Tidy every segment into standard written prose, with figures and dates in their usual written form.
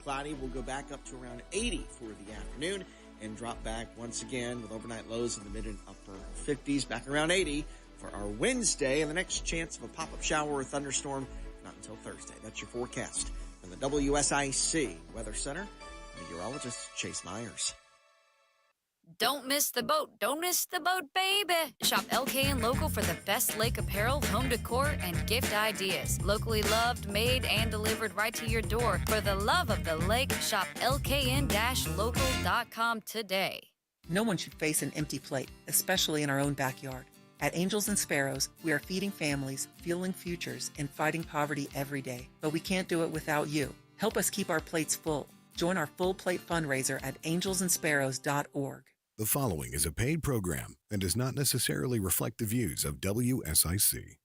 Cloudy will go back up to around 80 for the afternoon and drop back once again with overnight lows in the mid and upper 50s, back around 80 for our Wednesday. And the next chance of a pop-up shower or thunderstorm, not until Thursday. That's your forecast from the WSIC Weather Center. Meteorologist Chase Myers. Don't miss the boat. Don't miss the boat, baby. Shop LKN Local for the best lake apparel, home decor, and gift ideas. Locally loved, made, and delivered right to your door. For the love of the lake, shop lkn-local.com today. No one should face an empty plate, especially in our own backyard. At Angels and Sparrows, we are feeding families, fueling futures, and fighting poverty every day. But we can't do it without you. Help us keep our plates full. Join our full plate fundraiser at angelsandsparrows.org. The following is a paid program and does not necessarily reflect the views of WSIC.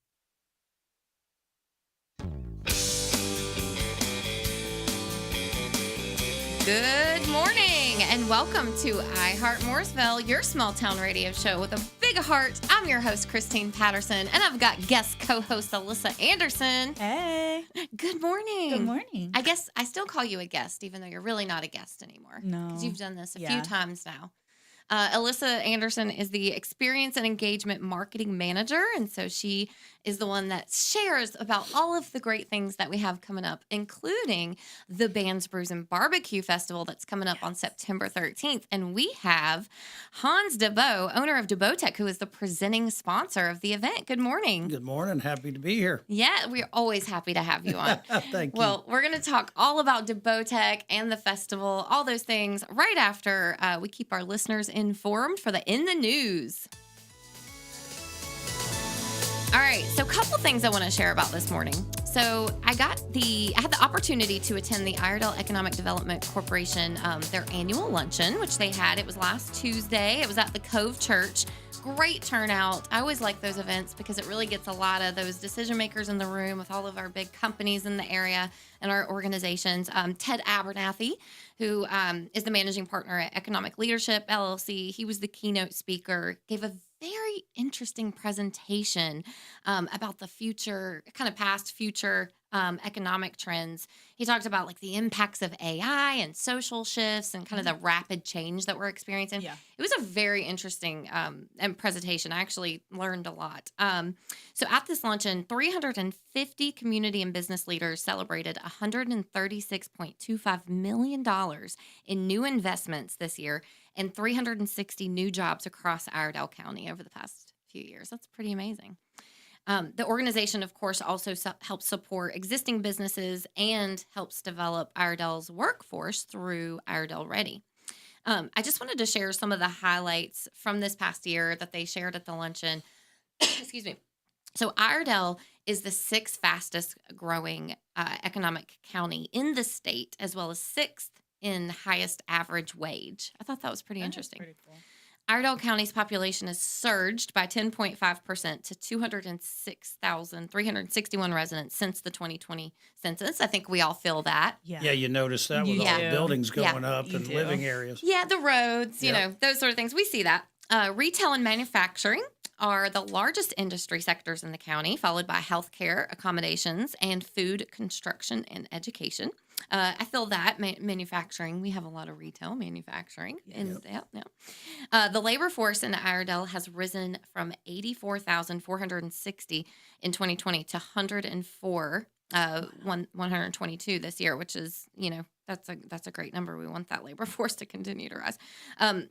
Good morning and welcome to Heart Mooresville, your small town radio show with a big heart. I'm your host, Christine Patterson, and I've got guest co-host Alyssa Anderson. Hey. Good morning. Good morning. I guess I still call you a guest, even though you're really not a guest anymore. No. Because you've done this a few times now. Alyssa Anderson is the Experience and Engagement Marketing Manager, and so she is the one that shares about all of the great things that we have coming up, including the Bands, Brews, and Barbecue Festival that's coming up on September 13th. And we have Hans deBot, owner of deBoTech, who is the presenting sponsor of the event. Good morning. Good morning. Happy to be here. Yeah, we're always happy to have you on. Thank you. Well, we're going to talk all about deBoTech and the festival, all those things, right after we keep our listeners informed for the In the News. All right, so a couple things I want to share about this morning. So I had the opportunity to attend the Iredell Economic Development Corporation, their annual luncheon, which they had. It was last Tuesday. It was at the Cove Church. Great turnout. I always like those events because it really gets a lot of those decision makers in the room with all of our big companies in the area and our organizations. Ted Abernathy, who is the managing partner at Economic Leadership, LLC, he was the keynote speaker, gave a very interesting presentation about the future, kind of past, future economic trends. He talked about like the impacts of AI and social shifts and kind of the rapid change that we're experiencing. Yeah. It was a very interesting presentation. I actually learned a lot. So at this luncheon, 350 community and business leaders celebrated $136.25 million in new investments this year and 360 new jobs across Iredell County over the past few years. That's pretty amazing. The organization, of course, also helps support existing businesses and helps develop Iredell's workforce through Iredell Ready. I just wanted to share some of the highlights from this past year that they shared at the luncheon. Excuse me. So Iredell is the sixth fastest growing economic county in the state, as well as sixth in highest average wage. I thought that was pretty interesting. Pretty cool. Iredell County's population has surged by 10.5% to 206,361 residents since the 2020 census. I think we all feel that. Yeah, you notice that with all the buildings going up and living areas. Yeah, the roads, you know, those sort of things. We see that. Retail and manufacturing are the largest industry sectors in the county, followed by healthcare, accommodations, and food, construction, and education. I feel that manufacturing, we have a lot of retail manufacturing. The labor force in Iredell has risen from 84,460 in 2020 to 122 this year, which is, you know, that's a great number. We want that labor force to continue to rise.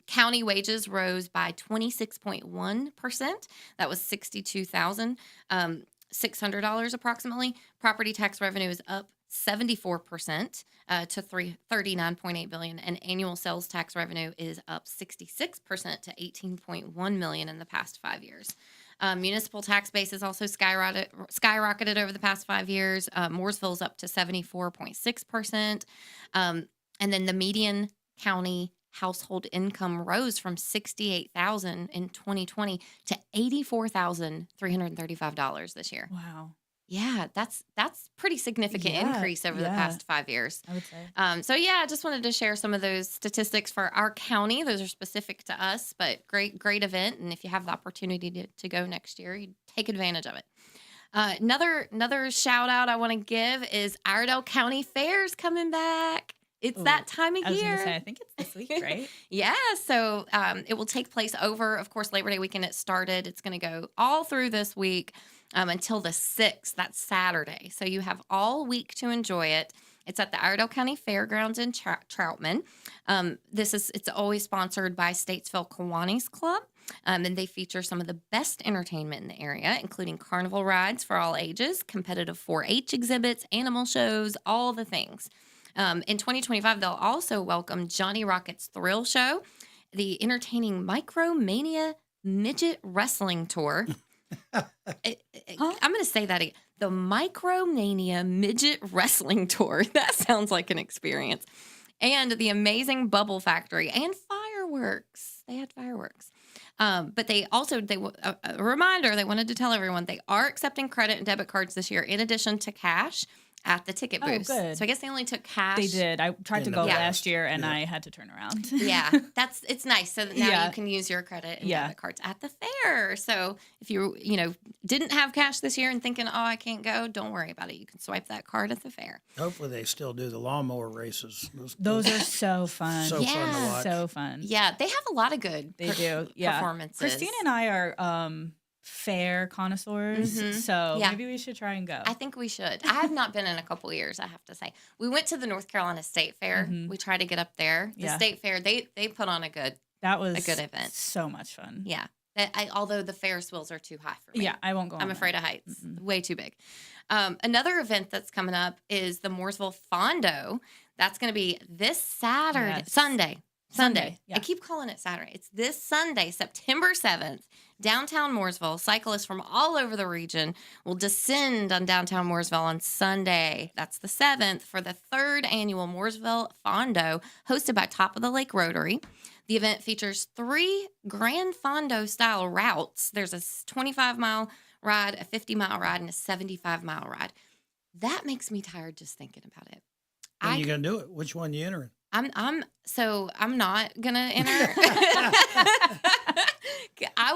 County wages rose by 26.1%. That was $62,600 approximately. Property tax revenue is up 74% to $39.8 billion, and annual sales tax revenue is up 66% to $18.1 million in the past 5 years. Municipal tax base has also skyrocketed over the past 5 years. Mooresville's up to 74.6%. And then the median county household income rose from $68,000 in 2020 to $84,335 this year. Wow. Yeah, that's pretty significant increase over the past 5 years. I would say. I just wanted to share some of those statistics for our county. Those are specific to us, but great event. And if you have the opportunity to go next year, you take advantage of it. Another shout out I want to give is Iredell County Fair's coming back. It's that time of year. I was going to say, I think it's this week, right? Yeah. So it will take place over, of course, Labor Day weekend. It started. It's going to go all through this week until the 6th. That's Saturday. So you have all week to enjoy it. It's at the Iredell County Fairgrounds in Troutman. It's always sponsored by Statesville Kiwanis Club. And they feature some of the best entertainment in the area, including carnival rides for all ages, competitive 4-H exhibits, animal shows, all the things. In 2025, they'll also welcome Johnny Rocket's Thrill Show, the entertaining Micromania Midget Wrestling Tour. I'm going to say that again. The Micromania Midget Wrestling Tour. That sounds like an experience. And the amazing Bubble Factory and fireworks. They had fireworks. But a reminder, they wanted to tell everyone they are accepting credit and debit cards this year in addition to cash at the ticket booth. Oh, good. So I guess they only took cash. They did. I tried to go last year and I had to turn around. Yeah, it's nice. So that now you can use your credit and debit cards at the fair. So if you didn't have cash this year and thinking, I can't go, don't worry about it. You can swipe that card at the fair. Hopefully they still do the lawnmower races. Those are so fun. So fun to watch. So fun. Yeah, they have a lot of good performances. Christina and I are fair connoisseurs, so maybe we should try and go. I think we should. I have not been in a couple years, I have to say. We went to the North Carolina State Fair. We tried to get up there. The State Fair, they put on a good event. So much fun. Yeah. Although the Ferris wheels are too high for me. Yeah, I won't go on I'm afraid of heights. Way too big. Another event that's coming up is the Mooresville Fondo. That's going to be this Saturday. Sunday. Yeah. I keep calling it Saturday. It's this Sunday, September 7th. Downtown Mooresville, cyclists from all over the region will descend on downtown Mooresville on Sunday. That's the 7th for the 3rd annual Mooresville Fondo, hosted by Top of the Lake Rotary. The event features 3 Grand Fondo-style routes. There's a 25-mile ride, a 50-mile ride, and a 75-mile ride. That makes me tired just thinking about it. When are you going to do it? Which one you entering? I'm not going to enter. I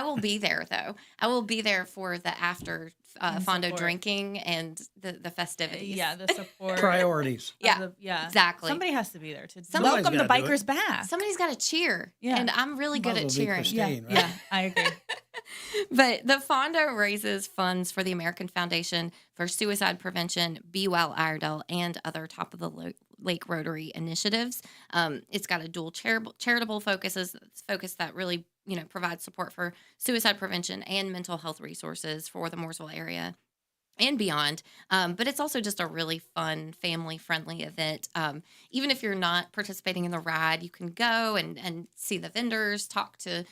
will be there though. I will be there for the after Fondo drinking and the festivities. Yeah, the support. Priorities. Yeah, exactly. Somebody has to be there to Somebody's welcome the bikers back. Somebody's got to cheer. Yeah. And I'm really good at cheering. Christine, right? Yeah, I agree. But the Fondo raises funds for the American Foundation for Suicide Prevention, Be Well Iredell, and other Top of the Lake Rotary initiatives. It's got a dual charitable focus that really provides support for suicide prevention and mental health resources for the Mooresville area and beyond. But it's also just a really fun, family-friendly event. Even if you're not participating in the ride, you can go and see the vendors, talk to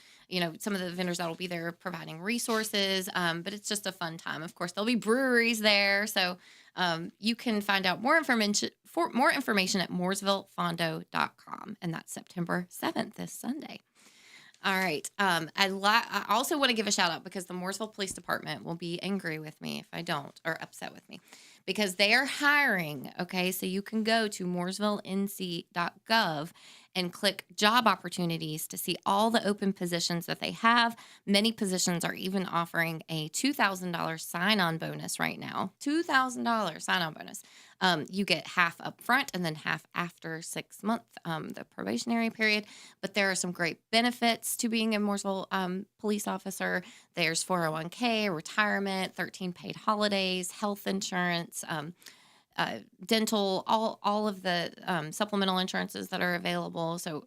some of the vendors that will be there providing resources. But it's just a fun time. Of course, there'll be breweries there. So you can find out more information at mooresvillefondo.com. And that's September 7th, this Sunday. All right. I also want to give a shout out because the Mooresville Police Department will be angry with me if I don't, or upset with me, because they are hiring. Okay. So you can go to mooresvillenc.gov and click job opportunities to see all the open positions that they have. Many positions are even offering a $2,000 sign-on bonus right now. $2,000 sign-on bonus. You get half up front and then half after 6 months, the probationary period. But there are some great benefits to being a Mooresville police officer. There's 401k, retirement, 13 paid holidays, health insurance, dental, all of the supplemental insurances that are available. So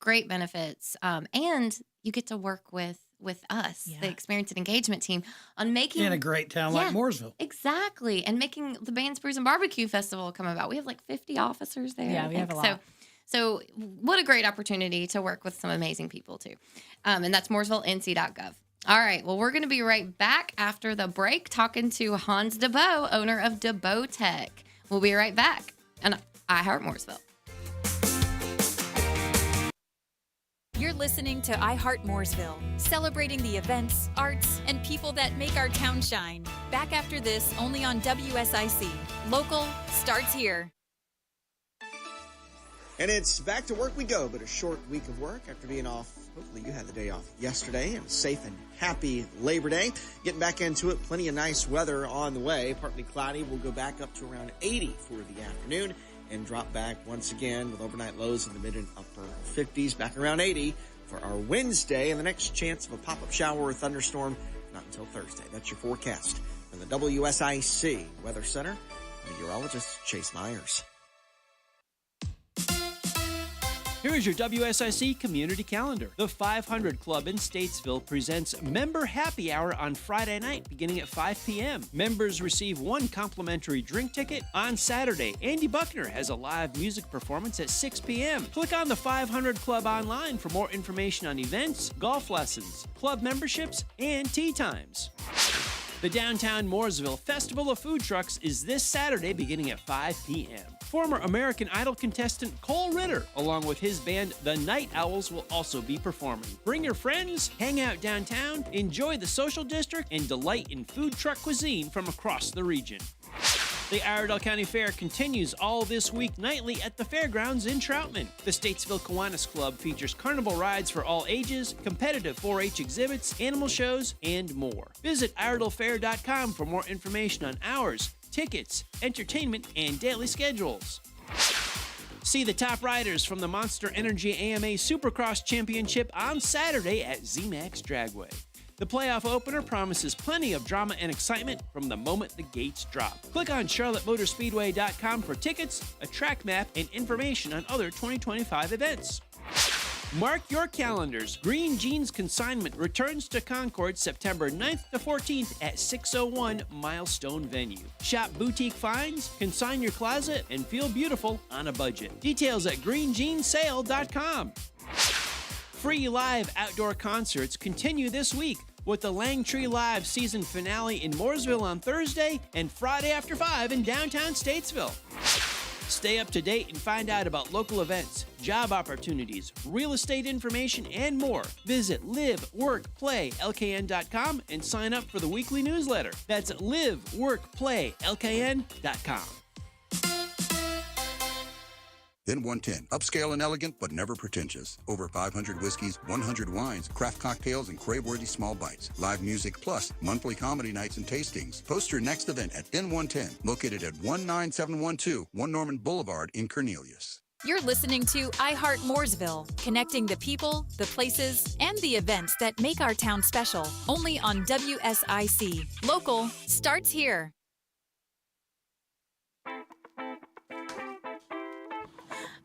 great benefits. And you get to work with us, the experience and engagement team, on making... In a great town like Mooresville. Exactly. And making the Bands, Brews, and Barbecue Festival come about. We have like 50 officers there. Yeah, we have a lot. So what a great opportunity to work with some amazing people, too. And that's mooresvillenc.gov. All right. Well, we're going to be right back after the break talking to Hans deBot, owner of deBoTech. We'll be right back on Heart Mooresville. You're listening to Heart Mooresville, celebrating the events, arts, and people that make our town shine. Back after this, only on WSIC. Local starts here. And it's back to work we go, but a short week of work after being off. Hopefully you had the day off yesterday and a safe and happy Labor Day. Getting back into it, plenty of nice weather on the way. Partly cloudy, we'll go back up to around 80 for the afternoon. and drop back once again with overnight lows in the mid and upper 50s, back around 80 for our Wednesday, and the next chance of a pop-up shower or thunderstorm not until Thursday. That's your forecast from the WSIC Weather Center. Meteorologist Chase Myers. Here is your WSIC community calendar. The 500 Club in Statesville presents Member Happy Hour on Friday night beginning at 5 p.m. Members receive one complimentary drink ticket. On Saturday, Andy Buckner has a live music performance at 6 p.m. Click on the 500 Club online for more information on events, golf lessons, club memberships, and tea times. The Downtown Mooresville Festival of Food Trucks is this Saturday beginning at 5 p.m. Former American Idol contestant Cole Ritter, along with his band The Night Owls, will also be performing. Bring your friends, hang out downtown, enjoy the social district, and delight in food truck cuisine from across the region. The Iredell County Fair continues all this week nightly at the fairgrounds in Troutman. The Statesville Kiwanis Club features carnival rides for all ages, competitive 4-H exhibits, animal shows, and more. Visit IredellFair.com for more information on hours, tickets, entertainment, and daily schedules. See the top riders from the Monster Energy AMA Supercross Championship on Saturday at ZMAX Dragway. The playoff opener promises plenty of drama and excitement from the moment the gates drop. Click on CharlotteMotorspeedway.com for tickets, a track map, and information on other 2025 events. Mark your calendars. Green Jeans Consignment returns to Concord September 9th to 14th at 601 Milestone Venue. Shop boutique finds, consign your closet, and feel beautiful on a budget. Details at greenjeansale.com. Free live outdoor concerts continue this week with the Langtree Live season finale in Mooresville on Thursday and Friday after 5 in downtown Statesville. Stay up to date and find out about local events, job opportunities, real estate information, and more. Visit liveworkplaylkn.com and sign up for the weekly newsletter. That's liveworkplaylkn.com. Then 110. Upscale and elegant, but never pretentious. Over 500 whiskeys, 100 wines, craft cocktails, and crave-worthy small bites. Live music plus monthly comedy nights and tastings. Post your next event at Then 110, located at 19712 1 Norman Boulevard in Cornelius. You're listening to iHeart Mooresville, connecting the people, the places, and the events that make our town special. Only on WSIC. Local starts here.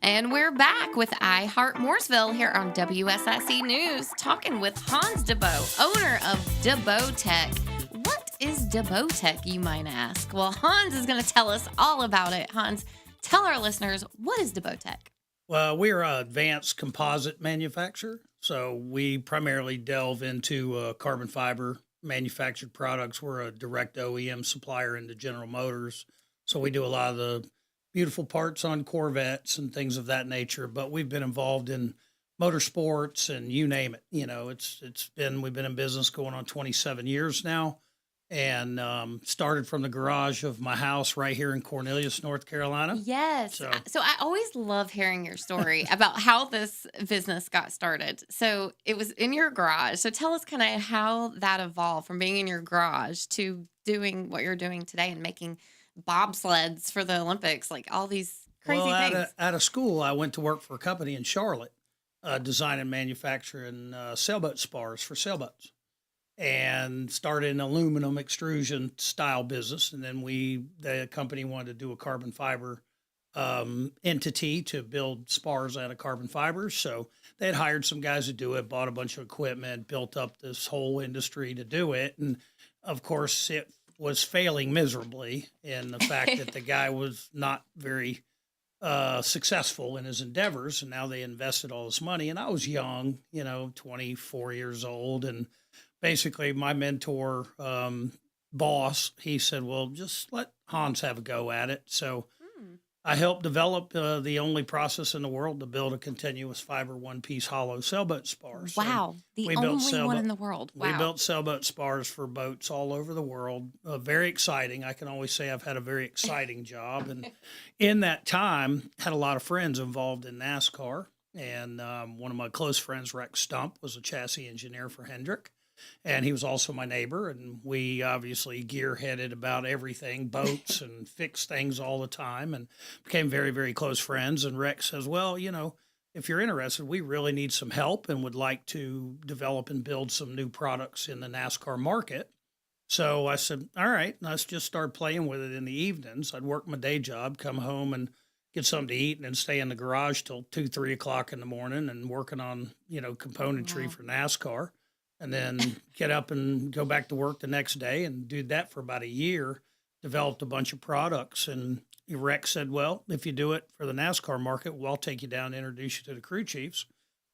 And we're back with iHeart Mooresville here on WSIC News, talking with Hans deBot, owner of deBoTech. What is deBoTech, you might ask? Well, Hans is going to tell us all about it. Hans, tell our listeners, what is deBoTech? Well, we're an advanced composite manufacturer, so we primarily delve into carbon fiber manufactured products. We're a direct OEM supplier into General Motors, so we do a lot of the beautiful parts on Corvettes and things of that nature, but we've been involved in motorsports and you name it. You know, we've been in business going on 27 years now, and started from the garage of my house right here in Cornelius, North Carolina. Yes. So I always love hearing your story about how this business got started. So it was in your garage. So tell us kind of how that evolved from being in your garage to doing what you're doing today and making bobsleds for the Olympics, like all these crazy things. Out of school, I went to work for a company in Charlotte, designing and manufacturing sailboat spars for sailboats, and started an aluminum extrusion style business. And then the company wanted to do a carbon fiber entity to build spars out of carbon fibers. So they had hired some guys to do it, bought a bunch of equipment, built up this whole industry to do it. And of course, it was failing miserably in the fact that the guy was not very successful in his endeavors. And now they invested all this money. And I was young, 24 years old. And basically my mentor, boss, he said, well, just let Hans have a go at it. So I helped develop the only process in the world to build a continuous fiber one-piece hollow sailboat spar. Wow, the only one in the world. Wow. We built sailboat spars for boats all over the world. Very exciting. I can always say I've had a very exciting job. And in that time, had a lot of friends involved in NASCAR. And one of my close friends, Rex Stump, was a chassis engineer for Hendrick. And he was also my neighbor, and we obviously gearheaded about everything, boats, and fixed things all the time, and became very, very close friends. And Rex says, well, if you're interested, we really need some help and would like to develop and build some new products in the NASCAR market. So I said, all right, let's just start playing with it in the evenings. I'd work my day job, come home and get something to eat, and then stay in the garage till 2, 3 o'clock in the morning and working on, componentry for NASCAR, and then get up and go back to work the next day, and did that for about a year, developed a bunch of products. And Rex said, well, if you do it for the NASCAR market, well, I'll take you down and introduce you to the crew chiefs.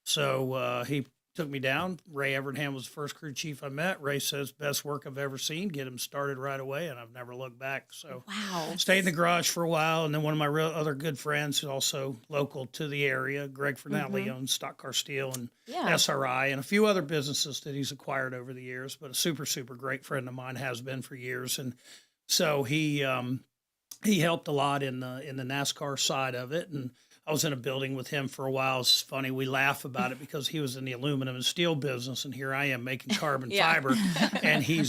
So he took me down. Ray Evernham was the first crew chief I met. Ray says, best work I've ever seen. Get him started right away, and I've never looked back. So stayed in the garage for a while, and then one of my other good friends, who's also local to the area, Greg Fernelli, owns Stock Car Steel and SRI and a few other businesses that he's acquired over the years, but a super, super great friend of mine, has been for years. And so he helped a lot in the NASCAR side of it, and I was in a building with him for a while. It's funny. We laugh about it because he was in the aluminum and steel business, and here I am making carbon fiber, and he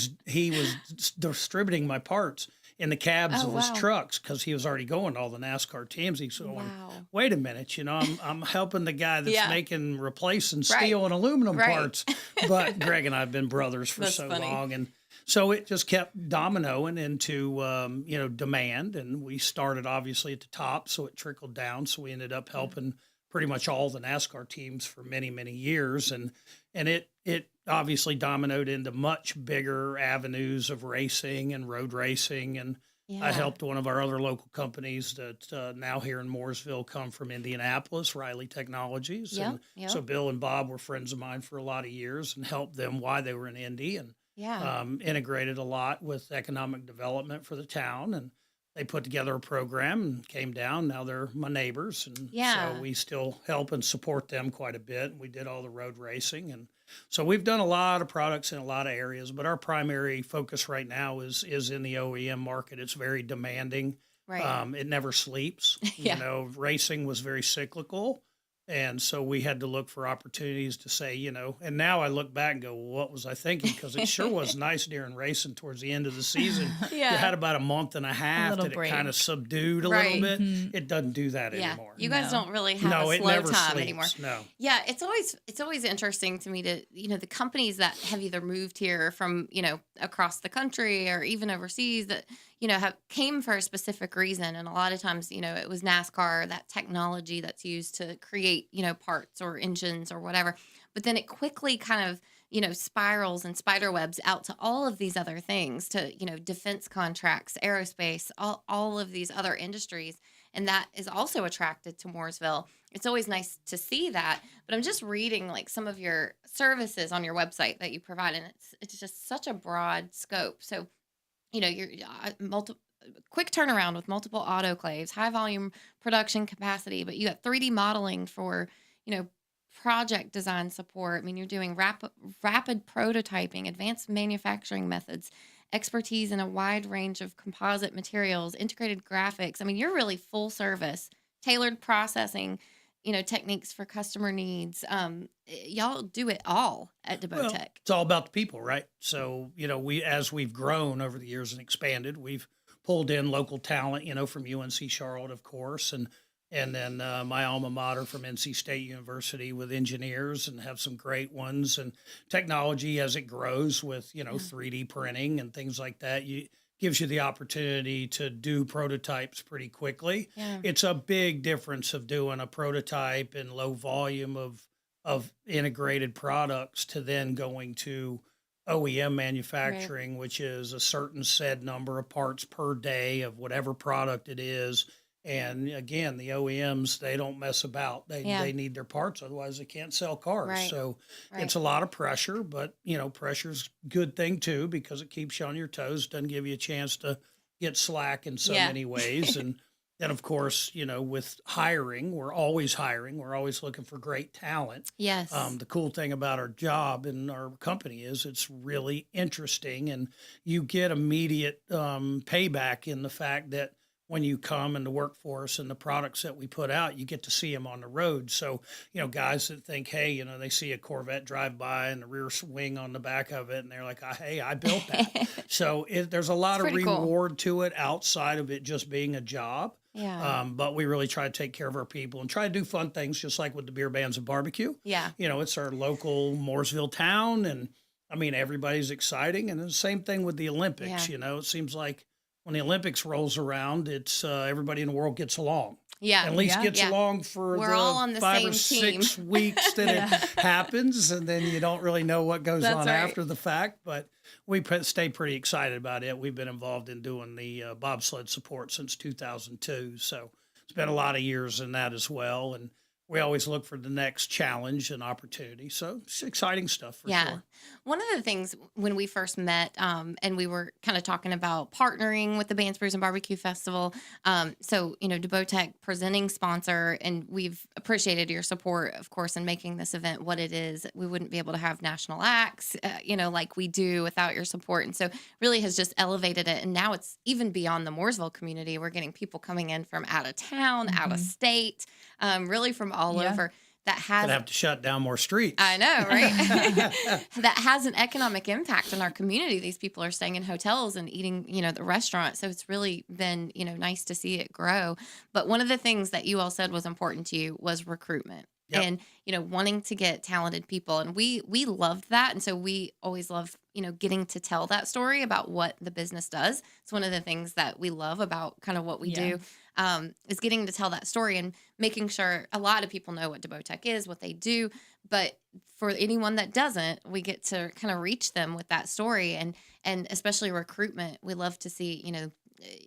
was distributing my parts in the cabs of his trucks because he was already going to all the NASCAR teams. He's going, wait a minute, I'm helping the guy that's replacing steel and aluminum parts. But Greg and I have been brothers for so long, and so it just kept dominoing into, demand, and we started obviously at the top, so it trickled down. So we ended up helping pretty much all the NASCAR teams for many, many years, and it obviously dominoed into much bigger avenues of racing and road racing. And I helped one of our other local companies that now here in Mooresville come from Indianapolis, Riley Technologies. So Bill and Bob were friends of mine for a lot of years, and helped them while they were in Indy, and integrated a lot with economic development for the town, and they put together a program and came down. Now they're my neighbors, and so we still help and support them quite a bit. We did all the road racing, and so we've done a lot of products in a lot of areas, but our primary focus right now is in the OEM market. It's very demanding. It never sleeps. Racing was very cyclical. And so we had to look for opportunities to say, and now I look back and go, well, what was I thinking? Because it sure was nice during racing towards the end of the season. You had about a month and a half that it kind of subdued a little bit. It doesn't do that anymore. You guys don't really have a slow time anymore. No. Yeah, it's always interesting to me to, the companies that have either moved here from, across the country or even overseas that, came for a specific reason. And a lot of times, it was NASCAR, that technology that's used to create, parts or engines or whatever. But then it quickly kind of, spirals and spider webs out to all of these other things, to, defense contracts, aerospace, all of these other industries. And that is also attracted to Mooresville. It's always nice to see that. But I'm just reading like some of your services on your website that you provide, and it's just such a broad scope. So, you're quick turnaround with multiple autoclaves, high volume production capacity, but you got 3D modeling for, project design support. I mean, you're doing rapid prototyping, advanced manufacturing methods, expertise in a wide range of composite materials, integrated graphics. I mean, you're really full service, tailored processing, techniques for customer needs. Y'all do it all at deBoTech. Well, it's all about the people, right? So, as we've grown over the years and expanded, we've pulled in local talent, from UNC Charlotte, of course, and then my alma mater from NC State University with engineers, and have some great ones. And technology, as it grows with, 3D printing and things like that, gives you the opportunity to do prototypes pretty quickly. It's a big difference of doing a prototype in low volume of integrated products to then going to OEM manufacturing, which is a certain said number of parts per day of whatever product it is. And again, the OEMs, they don't mess about. They need their parts, otherwise they can't sell cars. So it's a lot of pressure, but pressure's a good thing too, because it keeps you on your toes, doesn't give you a chance to get slack in so many ways. And then of course, with hiring, we're always hiring. We're always looking for great talent. Yes. The cool thing about our job and our company is it's really interesting, and you get immediate payback in the fact that when you come and to work for us and the products that we put out, you get to see them on the road. So, guys that think, hey, they see a Corvette drive by and the rear wing on the back of it, and they're like, hey, I built that. So there's a lot of reward to it outside of it just being a job. Yeah. But we really try to take care of our people and try to do fun things, just like with the beer bands and barbecue. Yeah. It's our local Mooresville town, and everybody's exciting. And the same thing with the Olympics. Yeah. It seems like when the Olympics rolls around, it's everybody in the world gets along. Yeah. At least gets along for We're all on the 5 same or 6 team. weeks that it happens, and then you don't really know what goes on after the fact. But we stay pretty excited about it. We've been involved in doing the bobsled support since 2002, so it's been a lot of years in that as well. And we always look for the next challenge and opportunity. So it's exciting stuff for sure. One of the things when we first met, and we were kind of talking about partnering with the Bands, Brews, and Barbecue Festival. So, deBoTech presenting sponsor, and we've appreciated your support, of course, in making this event what it is. We wouldn't be able to have national acts, like we do without your support. And so really has just elevated it. And now it's even beyond the Mooresville community. We're getting people coming in from out of town, out of state, really from all over. That has have to shut down more streets. I know, right? That has an economic impact on our community. These people are staying in hotels and eating, the restaurant. So it's really been, nice to see it grow. But one of the things that you all said was important to you was recruitment. Yep. And, wanting to get talented people. And we loved that. And so we always love, getting to tell that story about what the business does. It's one of the things that we love about kind of what we do. Is getting to tell that story and making sure a lot of people know what deBoTech is, what they do. But for anyone that doesn't, we get to kind of reach them with that story, and especially recruitment. We love to see,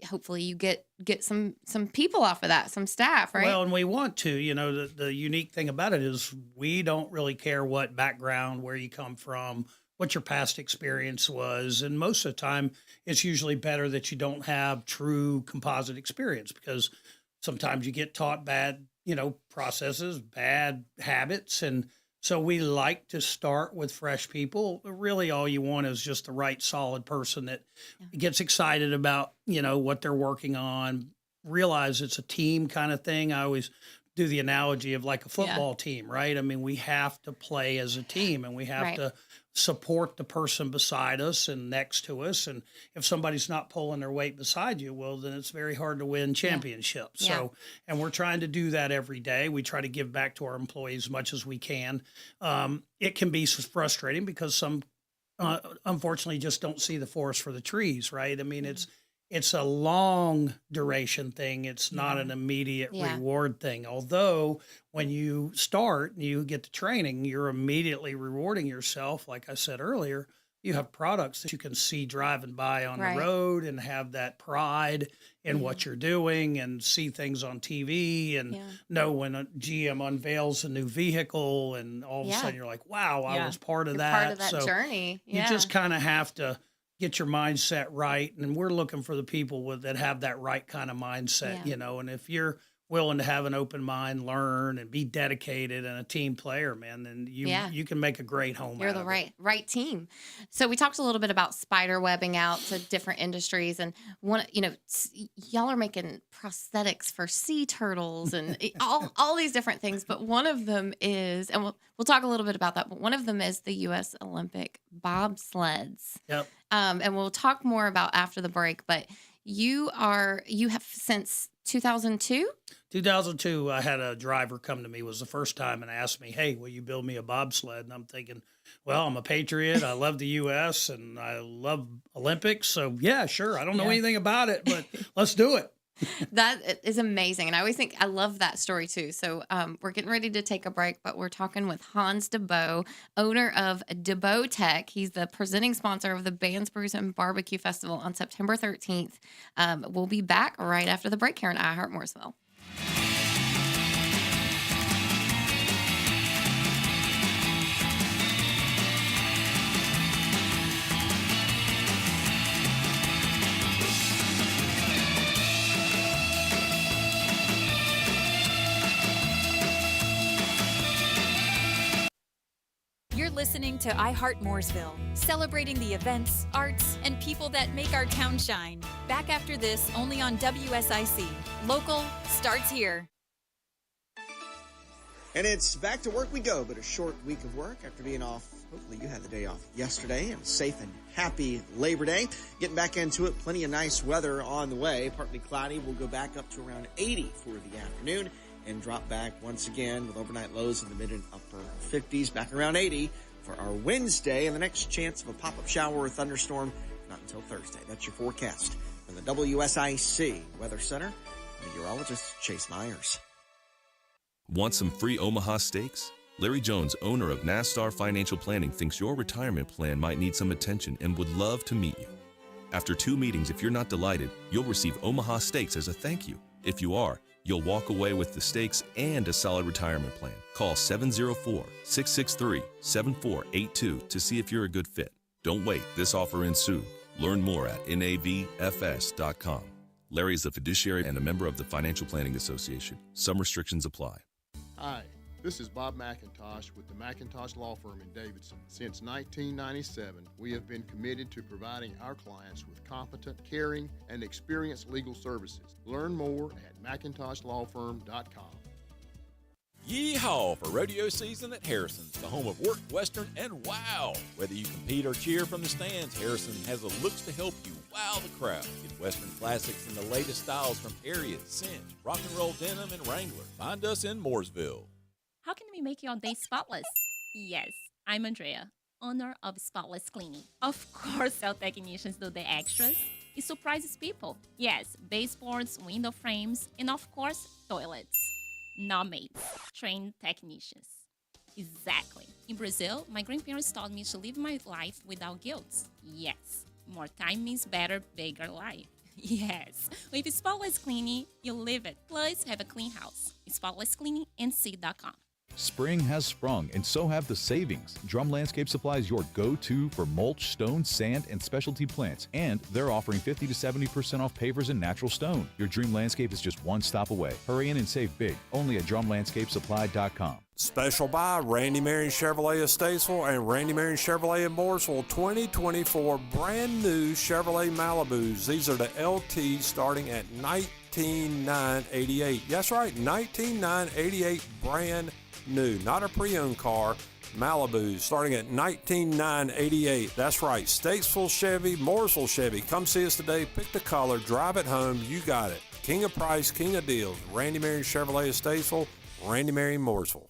hopefully you get some people off of that, some staff, right? Well, and we want to, the unique thing about it is we don't really care what background, where you come from, what your past experience was. And most of the time, it's usually better that you don't have true composite experience, because sometimes you get taught bad, processes, bad habits. And so we like to start with fresh people. Really, all you want is just the right, solid person that gets excited about, what they're working on, realize it's a team kind of thing. I always do the analogy of like a football team, right? We have to play as a team, and we have to support the person beside us and next to us. And if somebody's not pulling their weight beside you, well, then it's very hard to win championships. So, and we're trying to do that every day. We try to give back to our employees as much as we can. It can be frustrating because some, unfortunately, just don't see the forest for the trees, right? It's a long duration thing. It's not an immediate reward thing. Although when you start and you get the training, you're immediately rewarding yourself. Like I said earlier, you have products that you can see driving by on the road and have that pride in what you're doing, and see things on TV and know when a GM unveils a new vehicle, and all of a sudden you're like, wow, I was part of that. Part of that journey. You just kind of have to get your mindset right. And we're looking for the people that have that right kind of mindset, and if you're willing to have an open mind, learn, and be dedicated and a team player, man, then you can make a great home. You're the right team. So we talked a little bit about spider webbing out to different industries, and y'all are making prosthetics for sea turtles and all these different things. But one of them is, and we'll talk a little bit about that, but one of them is the U.S. Olympic bobsleds. Yep. And we'll talk more about after the break, but you have since 2002? 2002, I had a driver come to me, was the first time, and asked me, hey, will you build me a bobsled? And I'm thinking, well, I'm a patriot. I love the U.S. and I love Olympics. So, yeah, sure. I don't know anything about it, but let's do it. That is amazing. And I always think I love that story too. So we're getting ready to take a break, but we're talking with Hans deBot, owner of deBoTech. He's the presenting sponsor of the Bands, Brews, and Barbecue Festival on September 13th. We'll be back right after the break here in Heart Mooresville. listening to iHeart Mooresville, celebrating the events, arts, and people that make our town shine. Back after this, only on WSIC. Local starts here. And it's back to work we go, but a short week of work after being off. Hopefully you had the day off yesterday, and a safe and happy Labor Day. Getting back into it, plenty of nice weather on the way. Partly cloudy, we'll go back up to around 80 for the afternoon and drop back once again with overnight lows in the mid and upper 50s, back around 80 for our Wednesday, and the next chance of a pop-up shower or thunderstorm not until Thursday. That's your forecast from the WSIC Weather Center. Meteorologist Chase Myers. Want some free Omaha steaks? Larry Jones, owner of NASTAR Financial Planning, thinks your retirement plan might need some attention and would love to meet you. After 2 meetings, if you're not delighted, you'll receive Omaha steaks as a thank you. If you are, you'll walk away with the steaks and a solid retirement plan. Call 704-663-7482 to see if you're a good fit. Don't wait, this offer ends soon. Learn more at navfs.com. Larry is a fiduciary and a member of the Financial Planning Association. Some restrictions apply. Hi, this is Bob McIntosh with the McIntosh Law Firm in Davidson. Since 1997, we have been committed to providing our clients with competent, caring, and experienced legal services. Learn more at McIntoshLawFirm.com. Yeehaw for rodeo season at Harrison's, the home of work, western, and wow. Whether you compete or cheer from the stands, Harrison has the looks to help you wow the crowd. Get western classics and the latest styles from Harriet, Cinch, Rock and Roll Denim, and Wrangler. Find us in Mooresville. How can we make your day spotless? Yes, I'm Andrea, owner of Spotless Cleaning. Of course, our technicians do the extras. It surprises people. Yes, baseboards, window frames, and of course, toilets. Not maids, trained technicians. Exactly. In Brazil, my grandparents taught me to live my life without guilt. Yes, more time means better, bigger life. Yes, with Spotless Cleaning, you live it. Plus, have a clean house. SpotlessCleaningNC.com. Spring has sprung, and so have the savings. Drum Landscape Supply is your go-to for mulch, stone, sand, and specialty plants, and they're offering 50 to 70% off pavers and natural stone. Your dream landscape is just one stop away. Hurry in and save big, only at drumlandscapesupply.com. Special buy Randy Marion Chevrolet of Statesville and Randy Marion Chevrolet of Mooresville 2024 brand new Chevrolet Malibus. These are the LTs starting at $19,988. That's right, $19,988 brand new, not a pre-owned car. Malibus starting at $19,988. That's right, Statesville Chevy, Mooresville Chevy. Come see us today, pick the color, drive it home, you got it. King of price, king of deals. Randy Marion Chevrolet of Statesville, Randy Marion Mooresville.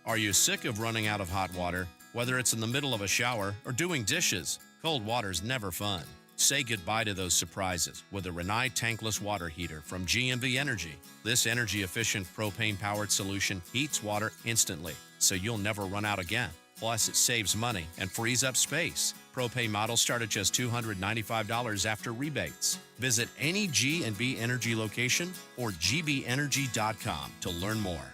Are you sick of running out of hot water? Whether it's in the middle of a shower or doing dishes, cold water's never fun. Say goodbye to those surprises with a Rinnai tankless water heater from GMV Energy. This energy-efficient propane-powered solution heats water instantly, so you'll never run out again. Plus, it saves money and frees up space. Propane models start at just $295 after rebates. Visit any G&V Energy location or gbenergy.com to learn more.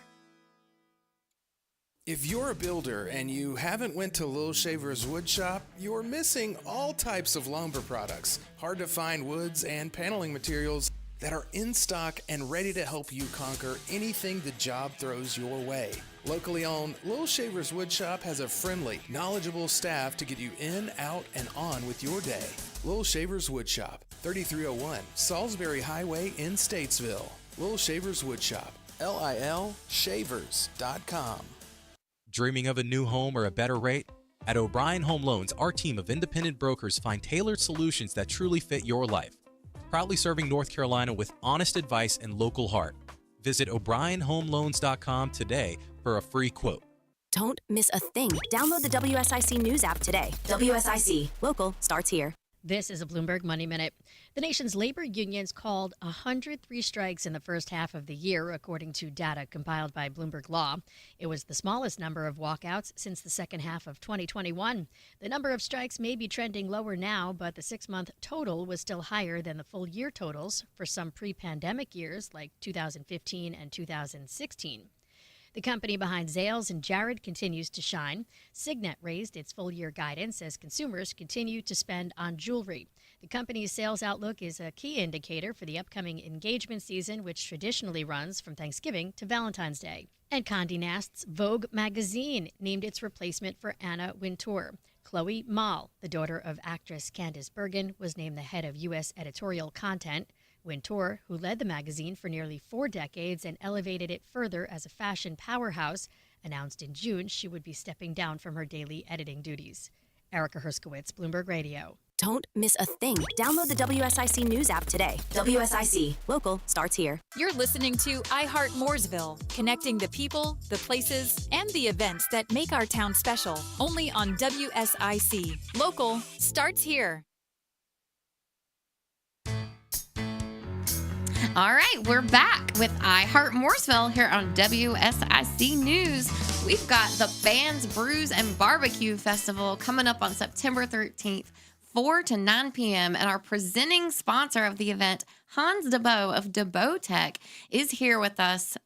If you're a builder and you haven't went to Little Shaver's Wood Shop, you're missing all types of lumber products, hard to find woods and paneling materials that are in stock and ready to help you conquer anything the job throws your way. Locally owned, Little Shaver's Wood Shop has a friendly, knowledgeable staff to get you in, out, and on with your day. Little Shaver's Wood Shop, 3301 Salisbury Highway in Statesville. Little Shaver's Wood Shop, LILshavers.com. Dreaming of a new home or a better rate? At O'Brien Home Loans, our team of independent brokers find tailored solutions that truly fit your life. Proudly serving North Carolina with honest advice and local heart. Visit O'BrienHomeLoans.com today for a free quote. Don't miss a thing. Download the WSIC News app today. WSIC. Local starts here. This is a Bloomberg Money Minute. The nation's labor unions called 103 strikes in the first half of the year, according to data compiled by Bloomberg Law. It was the smallest number of walkouts since the second half of 2021. The number of strikes may be trending lower now, but the 6-month total was still higher than the full year totals for some pre-pandemic years like 2015 and 2016. The company behind Zales and Jared continues to shine. Signet raised its full-year guidance as consumers continue to spend on jewelry. The company's sales outlook is a key indicator for the upcoming engagement season, which traditionally runs from Thanksgiving to Valentine's Day. And Condé Nast's Vogue magazine named its replacement for Anna Wintour. Chloe Mahl, the daughter of actress Candice Bergen, was named the head of U.S. editorial content. Wintour, who led the magazine for nearly 4 decades and elevated it further as a fashion powerhouse, announced in June she would be stepping down from her daily editing duties. Erica Herskowitz, Bloomberg Radio. Don't miss a thing. Download the WSIC News app today. WSIC. Local starts here. You're listening to iHeart Mooresville, connecting the people, the places, and the events that make our town special. Only on WSIC. Local starts here. All right, we're back with iHeart Mooresville here on WSIC News. We've got the Bands, Brews, and Barbecue Festival coming up on September 13th, 4 to 9 p.m. And our presenting sponsor of the event, Hans deBot of deBoTech, is here with us.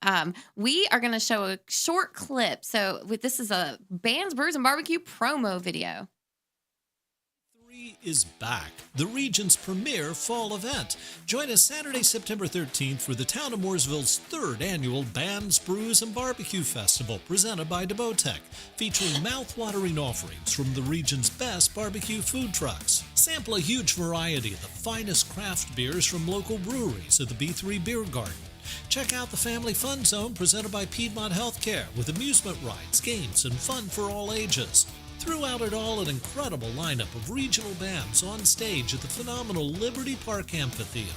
We are going to show a short clip. So this is a Bands, Brews, and Barbecue promo video. Is back, the region's premier fall event. Join us Saturday, September 13th for the town of Mooresville's 3rd annual Bands, Brews, and Barbecue Festival presented by deBoTech, featuring mouth-watering offerings from the region's best barbecue food trucks. Sample a huge variety of the finest craft beers from local breweries at the B3 Beer Garden. Check out the Family Fun Zone presented by Piedmont Healthcare with amusement rides, games, and fun for all ages. Throughout it all, an incredible lineup of regional bands on stage at the phenomenal Liberty Park Amphitheater.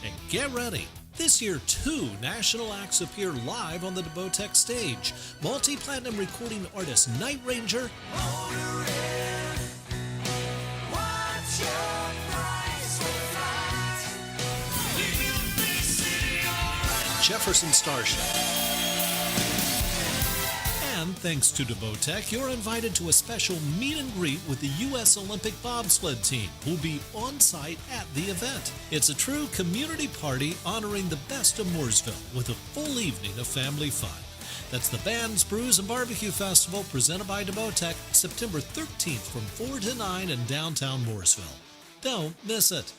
And get ready! This year, 2 national acts appear live on the deBoTech stage. Multi-platinum recording artist Night Ranger and Jefferson Starship. And thanks to deBoTech, you're invited to a special meet and greet with the U.S. Olympic bobsled team, who'll be on site at the event. It's a true community party honoring the best of Mooresville with a full evening of family fun. That's the Bands, Brews, and Barbecue Festival presented by deBoTech, September 13th from 4 to 9 in downtown Mooresville. Don't miss it.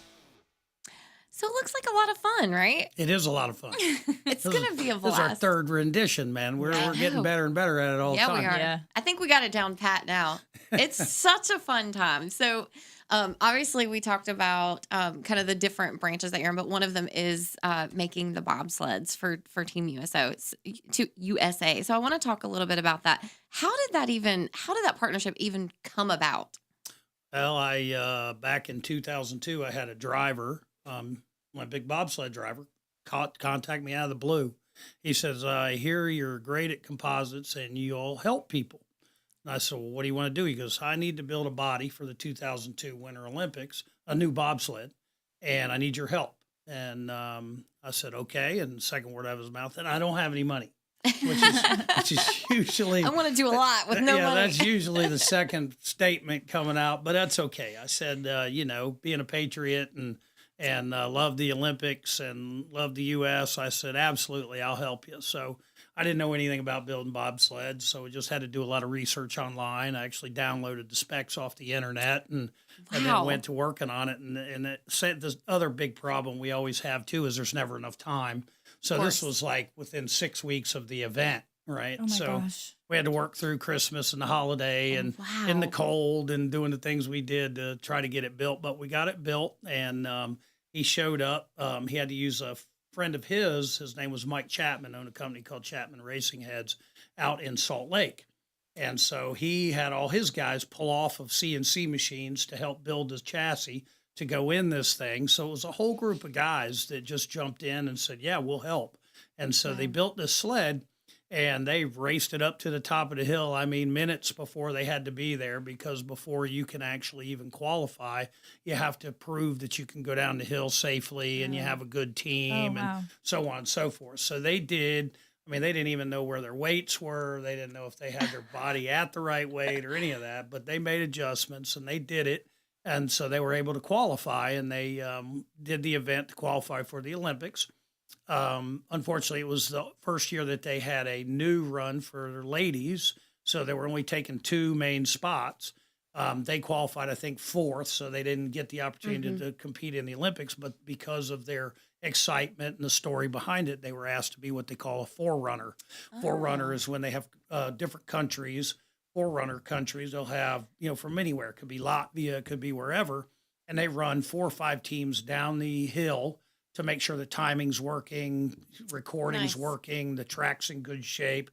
So it looks like a lot of fun, right? It is a lot of fun. It's going to be a blast. This is our 3rd rendition, man. We're getting better and better at it all the time. Yeah, we are. Yeah. I think we got it down pat now. It's such a fun time. So obviously we talked about kind of the different branches that you're in, but one of them is making the bobsleds for Team USA. So I want to talk a little bit about that. How did that partnership even come about? Well, I back in 2002, I had a driver, my big bobsled driver, contact me out of the blue. He says, I hear you're great at composites and you'll help people. And I said, well, what do you want to do? He goes, I need to build a body for the 2002 Winter Olympics, a new bobsled, and I need your help. And I said, okay. And the second word out of his mouth, and I don't have any money, which is usually... I want to do a lot with no money. That's usually the second statement coming out, but that's okay. I said, being a patriot and love the Olympics and love the U.S., I said, absolutely, I'll help you. So I didn't know anything about building bobsleds, so we just had to do a lot of research online. I actually downloaded the specs off the internet and then went to working on it. And it said the other big problem we always have, too, is there's never enough time. So this was like within 6 weeks of the event, right? Oh, my gosh. We had to work through Christmas and the holiday and in the cold and doing the things we did to try to get it built. But we got it built, and he showed up. He had to use a friend of his name was Mike Chapman, owned a company called Chapman Racing Heads out in Salt Lake. And so he had all his guys pull off of CNC machines to help build the chassis to go in this thing. So it was a whole group of guys that just jumped in and said, yeah, we'll help. And so they built this sled, and they raced it up to the top of the hill. I mean, minutes before they had to be there, because before you can actually even qualify, you have to prove that you can go down the hill safely and you have a good team and so on and so forth. So they did. I mean, they didn't even know where their weights were. They didn't know if they had their body at the right weight or any of that, but they made adjustments and they did it. And so they were able to qualify, and they did the event to qualify for the Olympics. Unfortunately, it was the first year that they had a new run for ladies, so they were only taking 2 main spots. They qualified, I think, 4th, so they didn't get the opportunity to compete in the Olympics. But because of their excitement and the story behind it, they were asked to be what they call a forerunner. Forerunner is when they have different countries, forerunner countries. They'll have, from anywhere. It could be Latvia, it could be wherever. And they run 4 or 5 teams down the hill to make sure the timing's working, recording's working, the track's in good shape,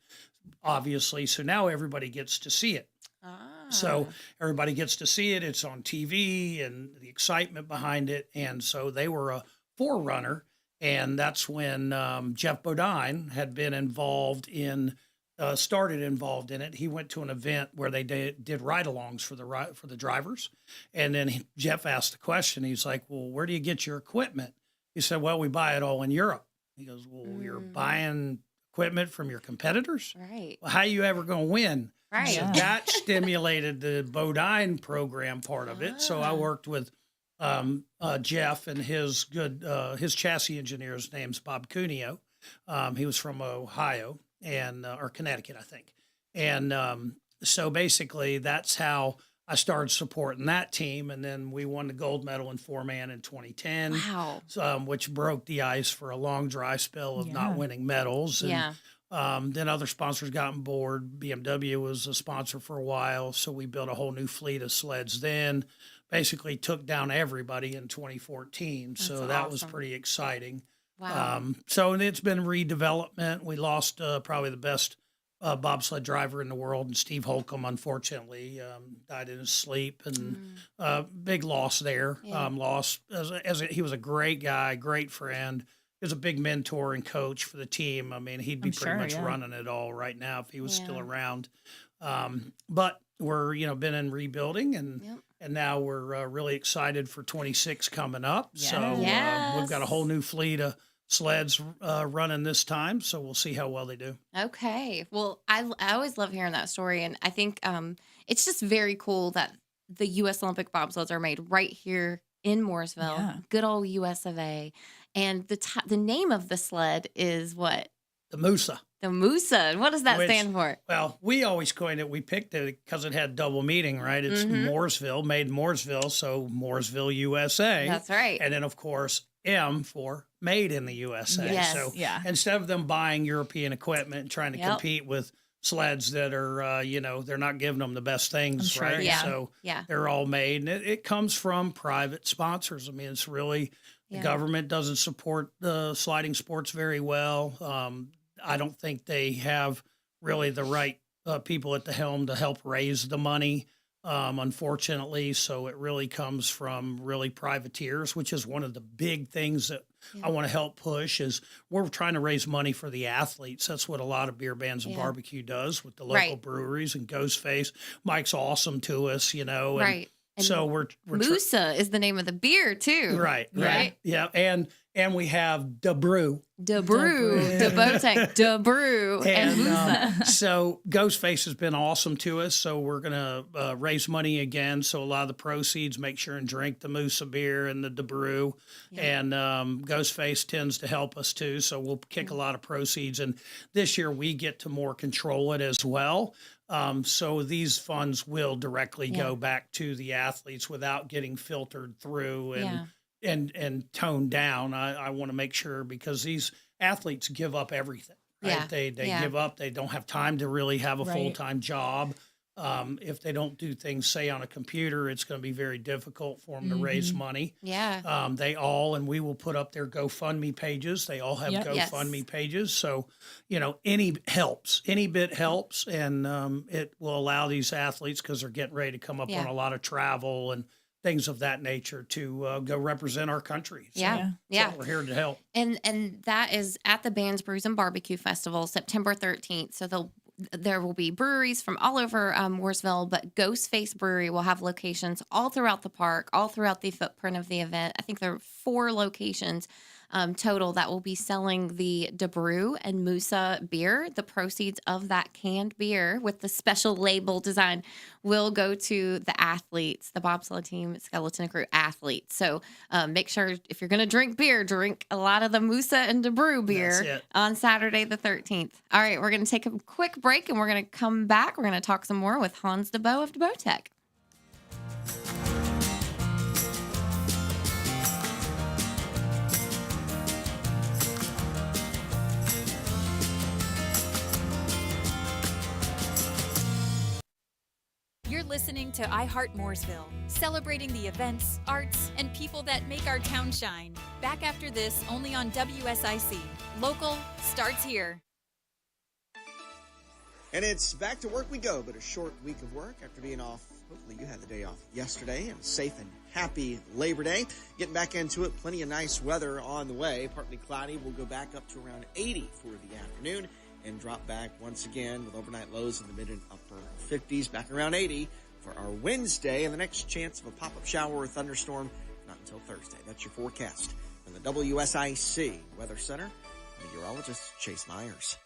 obviously. So now everybody gets to see it. So everybody gets to see it. It's on TV and the excitement behind it. And so they were a forerunner. And that's when Jeff Bodine had been started involved in it. He went to an event where they did ride-alongs for the drivers. And then Jeff asked the question. He's like, well, where do you get your equipment? He said, well, we buy it all in Europe. He goes, well, you're buying equipment from your competitors? Right. Well, how are you ever going to win? Right. So that stimulated the Bodine program part of it. So I worked with Jeff and his chassis engineer. His name's Bob Cuneo. He was from Ohio or Connecticut, I think. And so basically that's how I started supporting that team. And then we won the gold medal in 4-man in 2010. Wow. Which broke the ice for a long dry spell of not winning medals. And, then other sponsors got on board. BMW was a sponsor for a while, so we built a whole new fleet of sleds then. Basically took down everybody in 2014, so that was pretty exciting. Wow. So it's been redevelopment. We lost probably the best bobsled driver in the world, and Steve Holcomb, unfortunately, died in his sleep, and big loss there. Loss he was a great guy, great friend. He was a big mentor and coach for the team. I mean, he'd be pretty much running it all right now if he was still around. But we're, been in rebuilding, and now we're really excited for 26 coming up. Yes. So we've got a whole new fleet of sleds running this time, so we'll see how well they do. Okay. Well, I always love hearing that story, and I think it's just very cool that the U.S. Olympic bobsleds are made right here in Mooresville, good old US of A. And the name of the sled is what? The Musa. The Musa. What does that stand for? Well, we always coined it. We picked it because it had double meaning, right? It's Mooresville, made in Mooresville, so Mooresville, USA. That's right. And then, of course, M for made in the USA. Yes. So instead of them buying European equipment and trying to compete with sleds that are, they're not giving them the best things, right? Yeah. So they're all made. And it comes from private sponsors. I mean, it's really, the government doesn't support the sliding sports very well. I don't think they have really the right people at the helm to help raise the money, unfortunately. So it really comes from really privateers, which is one of the big things that I want to help push is we're trying to raise money for the athletes. That's what a lot of beer bands and barbecue does with the local breweries and Ghostface. Mike's awesome to us, And, and so we're Musa is the name of the beer too. Right. Yeah. And we have deBrew. deBoTech, deBrew, and Musa. So Ghostface has been awesome to us. So we're going to raise money again. So a lot of the proceeds, make sure and drink the Musa beer and the deBrew. And Ghostface tends to help us too. So we'll kick a lot of proceeds. And this year we get to more control it as well. So these funds will directly go back to the athletes without getting filtered through and toned down. I want to make sure because these athletes give up everything. Right? They give up. They don't have time to really have a full-time job. If they don't do things, say, on a computer, it's going to be very difficult for them to raise money. And we will put up their GoFundMe pages. They all have GoFundMe pages. So, any bit helps. And it will allow these athletes, because they're getting ready to come up on a lot of travel and things of that nature, to go represent our country. So, so we're here to help. And that is at the Bands, Brews, and Barbecue Festival, September 13th. So there will be breweries from all over Mooresville, but Ghostface Brewery will have locations all throughout the park, all throughout the footprint of the event. I think there are 4 locations. total that will be selling the deBrew and Musa beer. The proceeds of that canned beer with the special label design will go to the athletes, the bobsled team, skeleton crew athletes. So make sure if you're going to drink beer, drink a lot of the Musa and deBrew beer on Saturday the 13th. All right, we're going to take a quick break and we're going to come back. We're going to talk some more with Hans deBot of deBoTech. You're listening to Heart Mooresville, celebrating the events, arts, and people that make our town shine. Back after this, only on WSIC. Local starts here. And it's back to work we go, but a short week of work after being off. Hopefully you had the day off yesterday, and safe and happy Labor Day. Getting back into it, plenty of nice weather on the way. Partly cloudy, we'll go back up to around 80 for the afternoon and drop back once again with overnight lows in the mid and upper 50s, back around 80 for our Wednesday, and the next chance of a pop-up shower or thunderstorm not until Thursday. That's your forecast from the WSIC Weather Center. Meteorologist Chase Myers.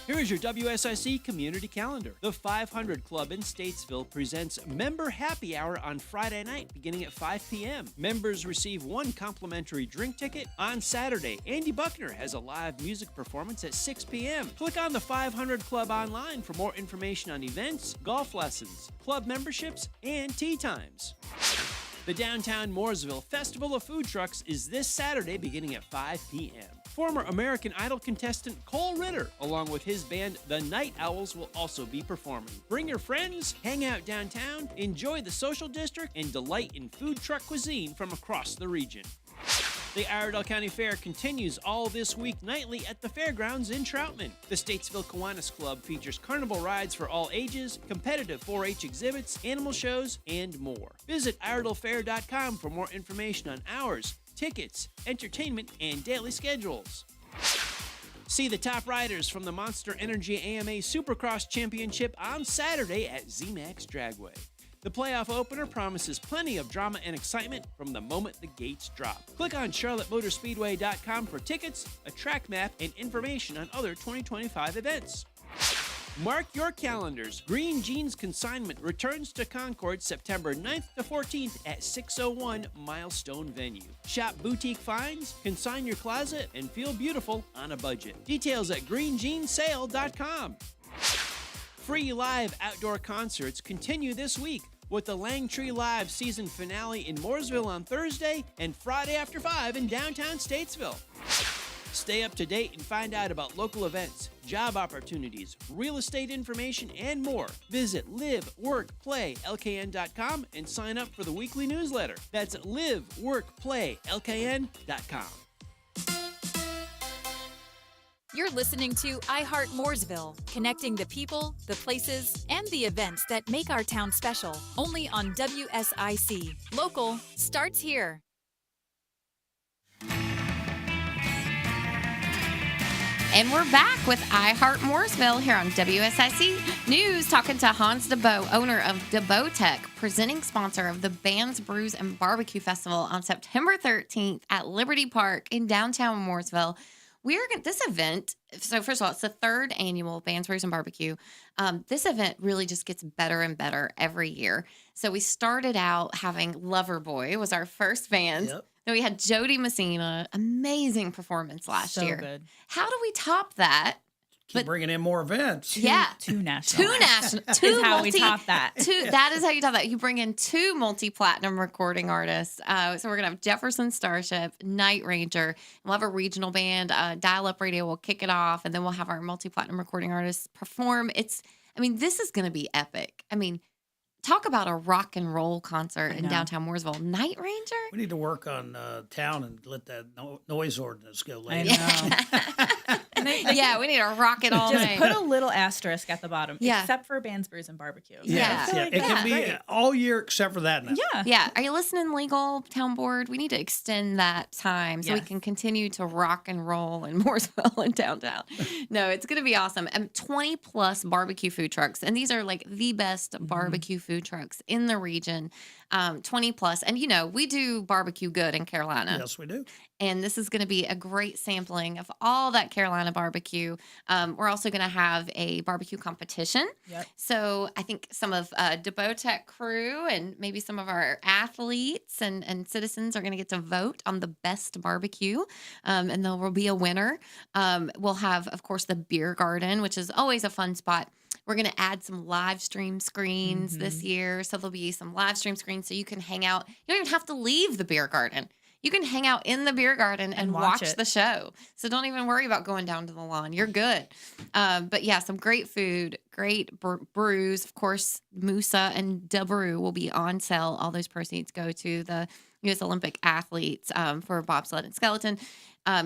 Here is your WSIC community calendar. The 500 Club in Statesville presents Member Happy Hour on Friday night beginning at 5 p.m. Members receive one complimentary drink ticket. On Saturday, Andy Buckner has a live music performance at 6 p.m. Click on the 500 Club online for more information on events, golf lessons, club memberships, and tea times. The Downtown Mooresville Festival of Food Trucks is this Saturday beginning at 5 p.m. Former American Idol contestant Cole Ritter, along with his band The Night Owls, will also be performing. Bring your friends, hang out downtown, enjoy the social district, and delight in food truck cuisine from across the region. The Iredell County Fair continues all this week nightly at the fairgrounds in Troutman. The Statesville Kiwanis Club features carnival rides for all ages, competitive 4-H exhibits, animal shows, and more. Visit IredellFair.com for more information on hours, tickets, entertainment, and daily schedules. See the top riders from the Monster Energy AMA Supercross Championship on Saturday at ZMAX Dragway. The playoff opener promises plenty of drama and excitement from the moment the gates drop. Click on CharlotteMotorspeedway.com for tickets, a track map, and information on other 2025 events. Mark your calendars. Green Jeans Consignment returns to Concord September 9th to 14th at 601 Milestone Venue. Shop boutique finds, consign your closet, and feel beautiful on a budget. Details at greenjeansale.com. Free live outdoor concerts continue this week with the Langtree Live season finale in Mooresville on Thursday and Friday after 5 in downtown Statesville. Stay up to date and find out about local events, job opportunities, real estate information, and more. Visit liveworkplaylkn.com and sign up for the weekly newsletter. That's liveworkplaylkn.com. You're listening to Heart Mooresville, connecting the people, the places, and the events that make our town special. Only on WSIC. Local starts here. And we're back with Heart Mooresville here on WSIC News, talking to Hans deBot, owner of deBoTech, presenting sponsor of the Bands, Brews, and Barbecue Festival on September 13th at Liberty Park in downtown Mooresville. This event, so first of all, it's the third annual Bands, Brews, and Barbecue. This event really just gets better and better every year. So we started out having Loverboy was our first band. Yep. Then we had Jody Messina, amazing performance last year. Good. How do we top that? Keep bringing in more events. Two national. Two is how we top that. That is how you top that. You bring in two multi-platinum recording artists. So we're going to have Jefferson Starship, Night Ranger. We'll have a regional band. Dial Up Radio will kick it off, and then we'll have our multi-platinum recording artists perform. This is going to be epic. Talk about a rock and roll concert in downtown Mooresville. Night Ranger? We need to work on town and let that noise ordinance go later. Yeah, we need to rock it all night. Just put a little asterisk at the bottom, except for Bands, Brews, and Barbecue. It can be all year except for that now. Yeah. Are you listening, Legal Town Board? We need to extend that time so we can continue to rock and roll in Mooresville and downtown. No, it's going to be awesome. 20 plus barbecue food trucks. And these are like the best barbecue food trucks in the region. 20 plus. And, we do barbecue good in Carolina. Yes, we do. And this is going to be a great sampling of all that Carolina barbecue. We're also going to have a barbecue competition. Yep. So I think some of deBoTech crew and maybe some of our athletes and citizens are going to get to vote on the best barbecue. And there will be a winner. We'll have, of course, the beer garden, which is always a fun spot. We're going to add some live stream screens this year. So there'll be some live stream screens so you can hang out. You don't even have to leave the beer garden. You can hang out in the beer garden and watch the show. So don't even worry about going down to the lawn. You're good. But yeah, some great food, great brews. Of course, Musa and DeBrew will be on sale. All those proceeds go to the U.S. Olympic athletes for bobsled and skeleton.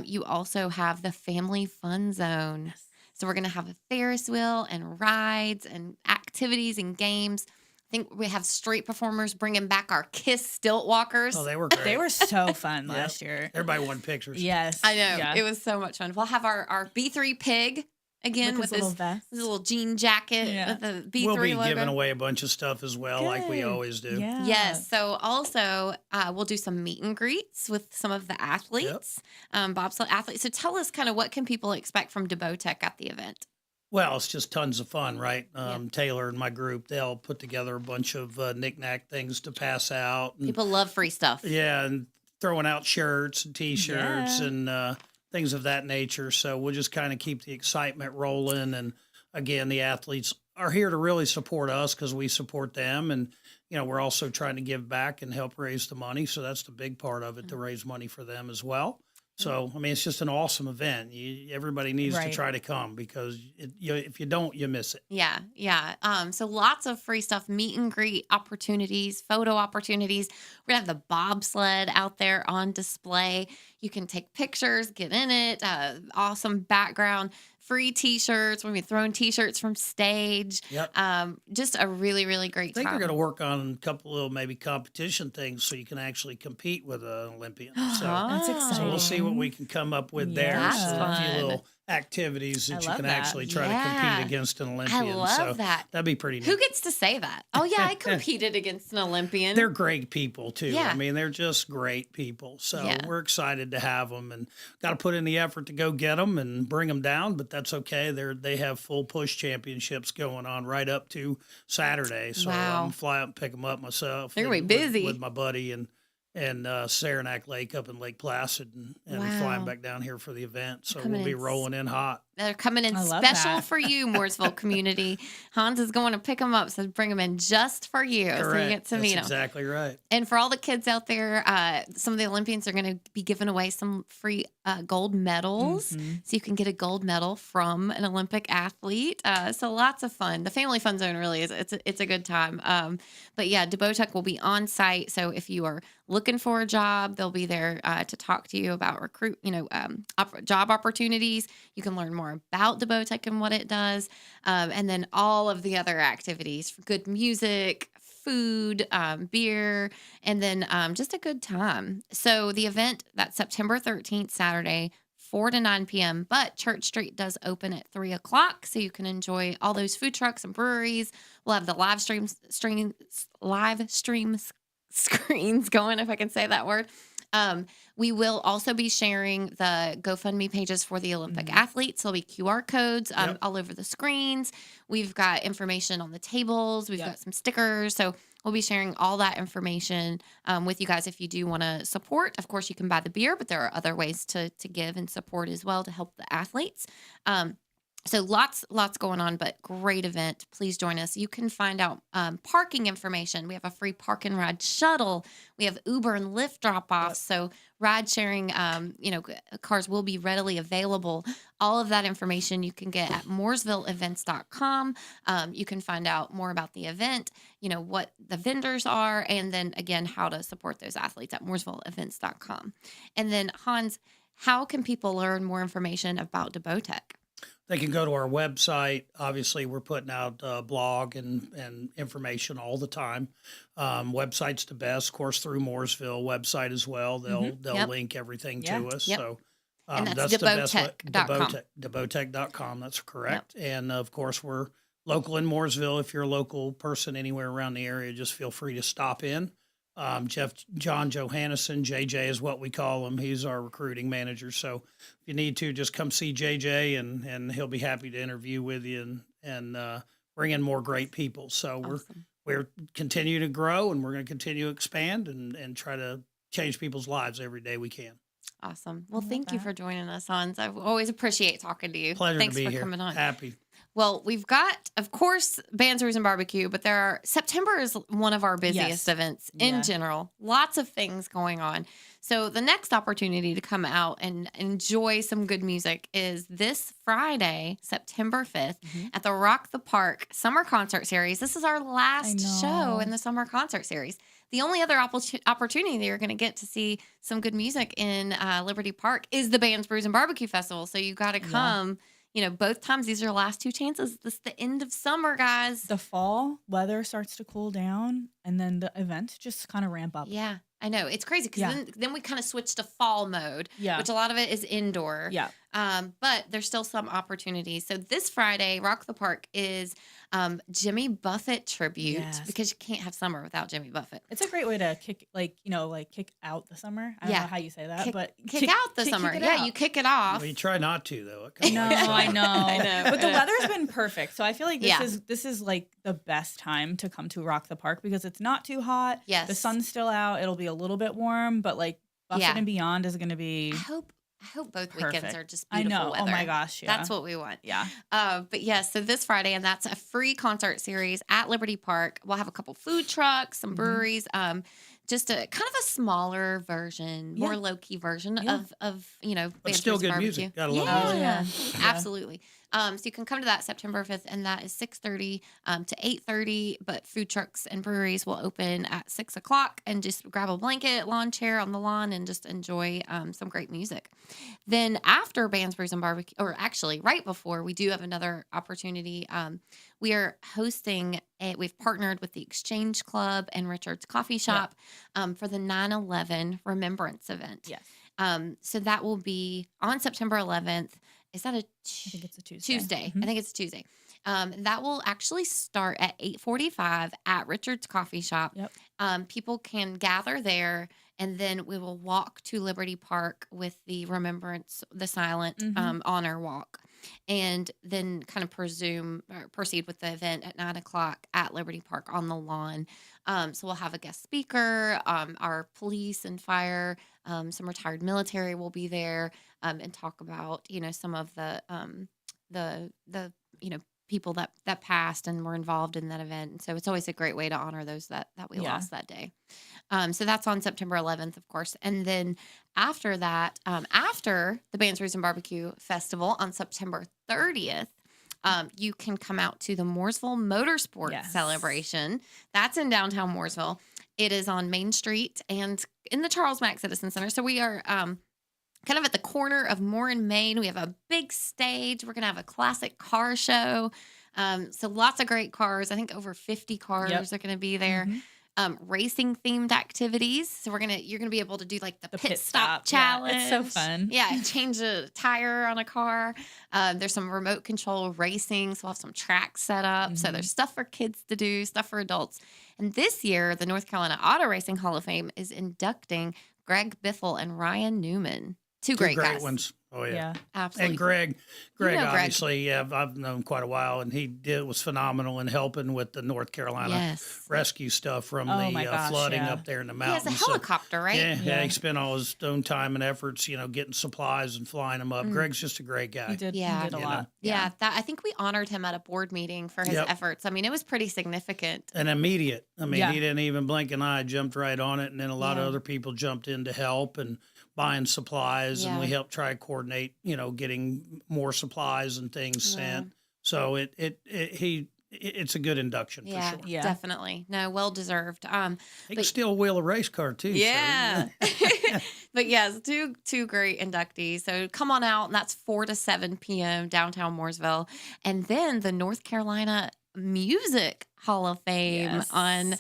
You also have the family fun zone. Yes. So we're going to have a Ferris wheel and rides and activities and games. I think we have street performers bringing back our Kiss stilt walkers. Oh, they were great. They were so fun last year. Everybody wanted pictures. Yes. I know. Yeah. It was so much fun. We'll have our B3 pig again with his little jean jacket with the B3 We'll be logo. giving away a bunch of stuff as well, like we always do. Yeah. Yes. So also we'll do some meet and greets with some of the athletes, bobsled athletes. So tell us kind of what can people expect from deBoTech at the event? Well, it's just tons of fun, right? Taylor and my group, they'll put together a bunch of knick-knack things to pass out. And, people love free stuff. Yeah, and throwing out shirts and T-shirts and things of that nature. So we'll just kind of keep the excitement rolling. And, again, the athletes are here to really support us because we support them. And, we're also trying to give back and help raise the money. So that's the big part of it, to raise money for them as well. So, I mean, it's just an awesome event. Everybody needs to try to come because if you don't, you miss it. Yeah, yeah. So lots of free stuff, meet and greet opportunities, photo opportunities. We're going to have the bobsled out there on display. You can take pictures, get in it, awesome background. Free T-shirts. We're going to be throwing T-shirts from stage. Yep. Just a really, really great time. I think we're going to work on a couple of maybe competition things so you can actually compete with an Olympian. So that's exciting. So we'll see what we can come up with there. That's So a fun. few little activities that you can actually try to compete against an Olympian. I love that. That'd be pretty neat. Who gets to say that? Oh, yeah, I competed against an Olympian. They're great people, too. Yeah. I mean, they're just great people. So we're excited to have them and got to put in the effort to go get them and bring them down, but that's okay. They have full push championships going on right up to Saturday. So I'm fly up and pick them up myself. They're going to be busy. With my buddy and Saranac Lake up in Lake Placid and flying back down here for the event. So we'll be rolling in hot. They're coming in special for you, Mooresville community. Hans is going to pick them up, so bring them in just for you. Correct. So you get to meet them. That's exactly right. And for all the kids out there, some of the Olympians are going to be giving away some free gold medals. So you can get a gold medal from an Olympic athlete. So lots of fun. The family fun zone really is, it's a good time. But yeah, deBoTech will be on site. So if you are looking for a job, they'll be there to talk to you about job opportunities. You can learn more about deBoTech and what it does. And then all of the other activities, good music, food, beer, and then just a good time. So the event, that's September 13th, Saturday, 4 to 9 p.m., but Church Street does open at 3 o'clock, so you can enjoy all those food trucks and breweries. We'll have the live stream screens going, if I can say that word. We will also be sharing the GoFundMe pages for the Olympic athletes. There'll be QR codes all over the screens. We've got information on the tables. We've got some stickers. So we'll be sharing all that information with you guys if you do want to support. Of course, you can buy the beer, but there are other ways to give and support as well to help the athletes. So lots going on, but great event. Please join us. You can find out parking information. We have a free park and ride shuttle. We have Uber and Lyft drop-offs. So ride sharing, cars will be readily available. All of that information you can get at mooresvilleevents.com. You can find out more about the event, what the vendors are, and then again, how to support those athletes at mooresvilleevents.com. And then Hans, how can people learn more information about deBoTech? They can go to our website. Obviously, we're putting out a blog and information all the time. Website's the best, of course, through Mooresville website as well. They'll link everything to us. So and that's deBoTech.com. deBoTech.com, that's correct. And, of course, we're local in Mooresville. If you're a local person anywhere around the area, just feel free to stop in. John Johannesson, JJ is what we call him. He's our recruiting manager. So if you need to, just come see JJ and he'll be happy to interview with you and bring in more great people. So we're continue to grow, and we're going to continue to expand and try to change people's lives every day we can. Awesome. Well, thank you for joining us, Hans. I always appreciate talking to you. Pleasure Thanks to be for here. coming on. Happy. Well, we've got, of course, Bands, Brews, and Barbecue, but September is one of our busiest events in general. Lots of things going on. So the next opportunity to come out and enjoy some good music is this Friday, September 5th, at the Rock the Park Summer Concert Series. This is our last show in the Summer Concert Series. The only other opportunity that you're going to get to see some good music in Liberty Park is the Bands, Brews, and Barbecue Festival. So you got to come. You know, both times. These are your last two chances. This is the end of summer, guys. The fall weather starts to cool down, and then the events just kind of ramp up. Yeah, I know. It's crazy because then we kind of switch to fall mode, which a lot of it is indoor. Yeah. But there's still some opportunities. So this Friday, Rock the Park is Jimmy Buffett tribute because you can't have summer without Jimmy Buffett. It's a great way to kick out the summer. I don't know how you say that, but kick out the summer. You kick it off. Well, you try not to though. I know. But the weather's been perfect, so I feel like this is like the best time to come to Rock the Park because it's not too hot. Yes, the sun's still out. It'll be a little bit warm, but like Buffett and Beyond is going to be. I hope both perfect. weekends are just beautiful weather. Oh my gosh, yeah. That's what we want. Yeah. But yes, so this Friday, and that's a free concert series at Liberty Park. We'll have a couple food trucks, some breweries, just a kind of a smaller version, more low-key version of but still good barbecue. music. Gotta love music. Absolutely. So you can come to that September 5th, and that is 6:30 to 8:30. But food trucks and breweries will open at 6 o'clock, and just grab a blanket, lawn chair on the lawn, and just enjoy some great music. Then after Bands, Brews, and Barbecue, or actually right before, we do have another opportunity. We are hosting. We've partnered with the Exchange Club and Richard's Coffee Shop for the 9/11 Remembrance event. Yes. So that will be on September 11th. Is that I think it's a Tuesday. Tuesday. I think it's Tuesday. That will actually start at 8:45 at Richard's Coffee Shop. Yep. People can gather there, and then we will walk to Liberty Park with the the silent honor walk, and then kind of proceed with the event at 9 o'clock at Liberty Park on the lawn. So we'll have a guest speaker, our police and fire, some retired military will be there, and talk about, some of the people that passed and were involved in that event. And so it's always a great way to honor those that we lost that day. So that's on September 11th, of course. And then after that, after the Bands, Brews, and Barbecue Festival on September 30th, you can come out to the Mooresville Motorsports Celebration. That's in downtown Mooresville. It is on Main Street and in the Charles Mack Citizen Center. So we are kind of at the corner of Moore and Main. We have a big stage. We're going to have a classic car show. So lots of great cars. I think over 50 cars are going to be there. Racing themed activities. So you're gonna be able to do like the pit stop challenge. Yeah, it's so fun. Yeah, change a tire on a car. There's some remote control racing. So we'll have some tracks set up. So there's stuff for kids to do, stuff for adults. And this year, the North Carolina Auto Racing Hall of Fame is inducting Greg Biffle and Ryan Newman. Two great guys. ones. Oh yeah, absolutely. And Greg obviously, I've known quite a while, and he was phenomenal in helping with the North Carolina rescue stuff from the flooding up there in the mountains. He has a helicopter, right? Yeah, he spent all his own time and efforts, getting supplies and flying them up. Greg's just a great guy. He did a lot. Yeah, I think we honored him at a board meeting for his efforts. I mean, it was pretty significant. And immediate. I mean, he didn't even blink an eye, jumped right on it, and then a lot of other people jumped in to help and buying supplies, and we helped try to coordinate, getting more supplies and things sent. So it's a good induction for sure. Yeah, definitely. No, well deserved. He can still wheel a race car too. Yeah. So. But yes, two great inductees. So come on out, and that's 4 to 7 p.m. downtown Mooresville, and then the North Carolina Music Hall of Fame on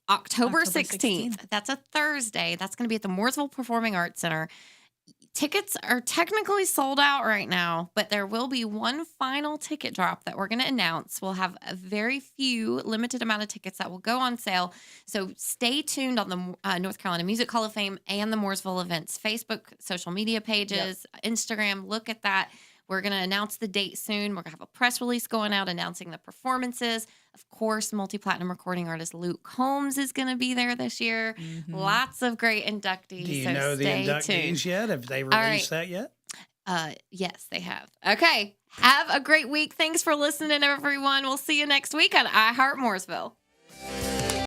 October 16th. That's a Thursday. That's going to be at the Mooresville Performing Arts Center. Tickets are technically sold out right now, but there will be one final ticket drop that we're going to announce. We'll have a very few limited amount of tickets that will go on sale. So stay tuned on the North Carolina Music Hall of Fame and the Mooresville Events Facebook, social media pages, Instagram. Look at that. We're going to announce the date soon. We're going to have a press release going out announcing the performances. Of course, multi-platinum recording artist Luke Combs is going to be there this year. Lots of great inductees. Do you know the inductees yet? Have they released that yet? Yes, they have. Okay. Have a great week. Thanks for listening, everyone. We'll see you next week on I Heart Mooresville.